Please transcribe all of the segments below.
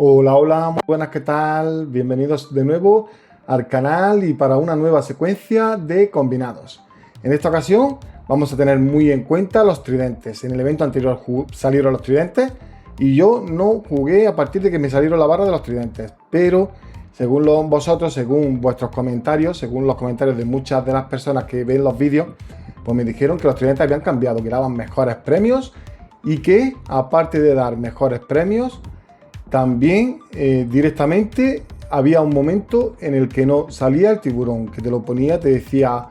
Hola, hola, muy buenas, ¿qué tal? Bienvenidos de nuevo al canal y para una nueva secuencia de combinados. En esta ocasión vamos a tener muy en cuenta los tridentes. En el evento anterior salieron los tridentes y yo no jugué a partir de que me salieron la barra de los tridentes, pero según vosotros, según vuestros comentarios, según los comentarios de muchas de las personas que ven los vídeos, pues me dijeron que los tridentes habían cambiado, que daban mejores premios y que aparte de dar mejores premios, también directamente había un momento en el que no salía el tiburón, que te lo ponía, te decía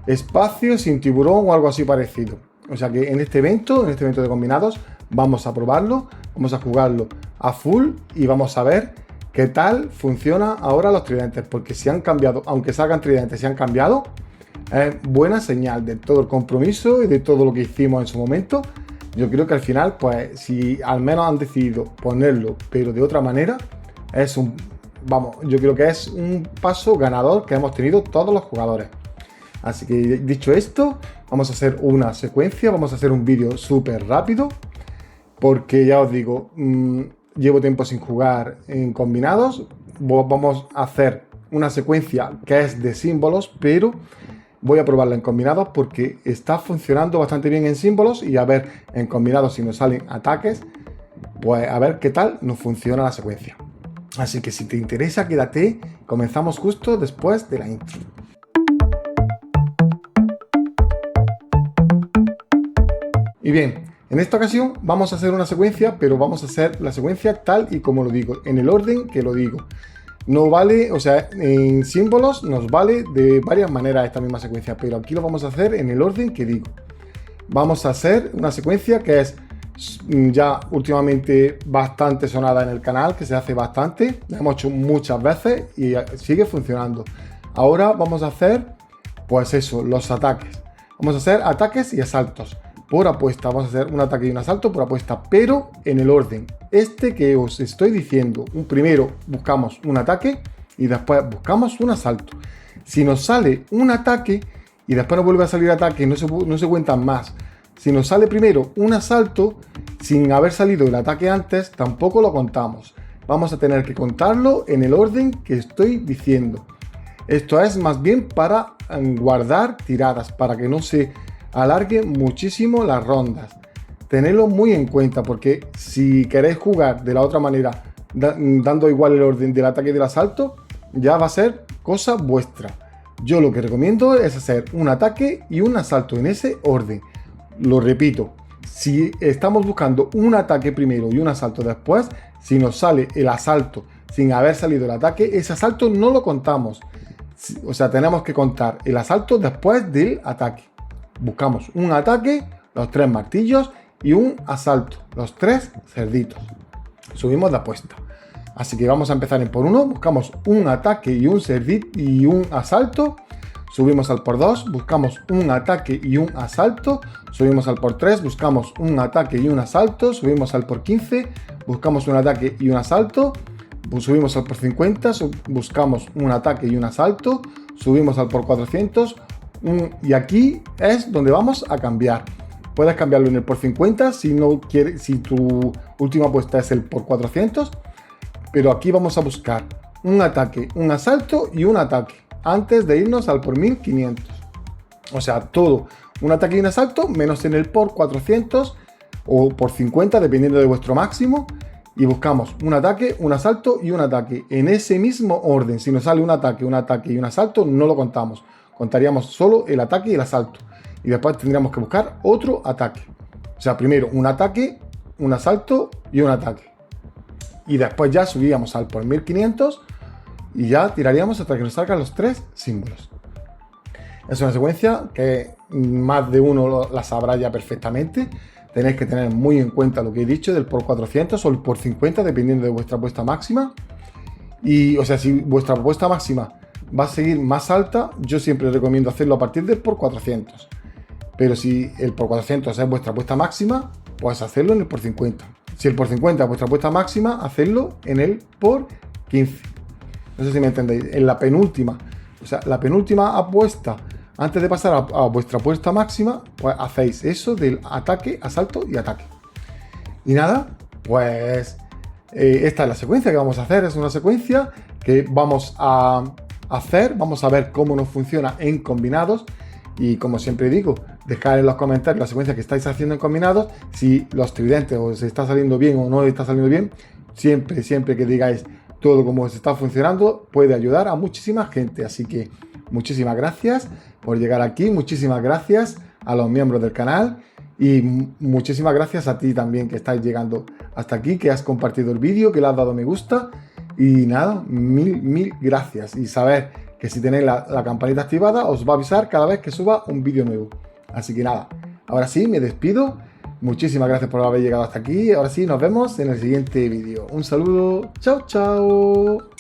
espacio sin tiburón o algo así parecido. O sea que en este evento de combinados, vamos a probarlo, vamos a jugarlo a full y vamos a ver qué tal funciona ahora los tridentes, porque si han cambiado, aunque salgan tridentes, si han cambiado, es buena señal de todo el compromiso y de todo lo que hicimos en su momento. Yo creo que al final, pues, si al menos han decidido ponerlo, pero de otra manera, yo creo que es un paso ganador que hemos tenido todos los jugadores. Así que dicho esto, vamos a hacer una secuencia, vamos a hacer un vídeo súper rápido, porque ya os digo, llevo tiempo sin jugar en combinados. Vamos a hacer una secuencia que es de símbolos, pero voy a probarla en combinados porque está funcionando bastante bien en símbolos y a ver en combinados si nos salen ataques, pues a ver qué tal nos funciona la secuencia. Así que si te interesa, quédate, comenzamos justo después de la intro. Y bien, en esta ocasión vamos a hacer una secuencia, pero vamos a hacer la secuencia tal y como lo digo, en el orden que lo digo. No vale, o sea, en símbolos nos vale de varias maneras esta misma secuencia, pero aquí lo vamos a hacer en el orden que digo. Vamos a hacer una secuencia que es ya últimamente bastante sonada en el canal, que se hace bastante, la hemos hecho muchas veces y sigue funcionando. Ahora vamos a hacer, pues eso, los ataques. Vamos a hacer ataques y asaltos por apuesta. Vamos a hacer un ataque y un asalto por apuesta, pero en el orden este que os estoy diciendo. Primero buscamos un ataque y después buscamos un asalto. Si nos sale un ataque y después nos vuelve a salir ataque, no se cuentan más. Si nos sale primero un asalto sin haber salido el ataque antes, tampoco lo contamos. Vamos a tener que contarlo en el orden que estoy diciendo. Esto es más bien para guardar tiradas, para que no se alarguen muchísimo las rondas. Tenedlo muy en cuenta, porque si queréis jugar de la otra manera, dando igual el orden del ataque y del asalto, ya va a ser cosa vuestra. Yo lo que recomiendo es hacer un ataque y un asalto en ese orden. Lo repito, si estamos buscando un ataque primero y un asalto después, si nos sale el asalto sin haber salido el ataque, ese asalto no lo contamos. O sea, tenemos que contar el asalto después del ataque. Buscamos un ataque, los 3 martillos, y un asalto, los 3 cerditos. Subimos de apuesta. Así que vamos a empezar en por 1, buscamos un ataque y un cerdito y un asalto. Subimos al por 2, buscamos un ataque y un asalto. Subimos al por 3, buscamos un ataque y un asalto. Subimos al por 15, buscamos un ataque y un asalto. Subimos al por 50, buscamos un ataque y un asalto. Subimos al por 400. Y aquí es donde vamos a cambiar. Puedes cambiarlo en el por 50 si no quieres, si tu última apuesta es el por 400, pero aquí vamos a buscar un ataque, un asalto y un ataque antes de irnos al por 1500. O sea, todo un ataque y un asalto menos en el por 400 o por 50, dependiendo de vuestro máximo, y buscamos un ataque, un asalto y un ataque en ese mismo orden. Si nos sale un ataque y un asalto, no lo contamos. Contaríamos solo el ataque y el asalto. Y después tendríamos que buscar otro ataque. O sea, primero un ataque, un asalto y un ataque. Y después ya subiríamos al por 1500 y ya tiraríamos hasta que nos salgan los 3 símbolos. Es una secuencia que más de uno la sabrá ya perfectamente. Tenéis que tener muy en cuenta lo que he dicho del por 400 o el por 50, dependiendo de vuestra apuesta máxima. Y, o sea, si vuestra apuesta máxima va a seguir más alta, yo siempre recomiendo hacerlo a partir del por 400. Pero si el por 400 es vuestra apuesta máxima, pues hacerlo en el por 50. Si el por 50 es vuestra apuesta máxima, hacerlo en el por 15. No sé si me entendéis. En la penúltima, o sea, la penúltima apuesta, antes de pasar a vuestra apuesta máxima, pues hacéis eso del ataque, asalto y ataque. Y nada, pues esta es la secuencia que vamos a hacer. Es una secuencia que vamos a hacer. Vamos a ver cómo nos funciona en combinados. Y como siempre digo, dejad en los comentarios la secuencia que estáis haciendo en combinados, si los tridentes os está saliendo bien o no está saliendo bien. Siempre que digáis todo cómo os está funcionando, puede ayudar a muchísima gente. Así que muchísimas gracias por llegar aquí, muchísimas gracias a los miembros del canal y muchísimas gracias a ti también que estáis llegando hasta aquí, que has compartido el vídeo, que le has dado me gusta y nada, mil gracias. Y saber que si tenéis la campanita activada os va a avisar cada vez que suba un vídeo nuevo. Así que nada, ahora sí, me despido. Muchísimas gracias por haber llegado hasta aquí. Ahora sí, nos vemos en el siguiente vídeo. Un saludo. Chao, chao.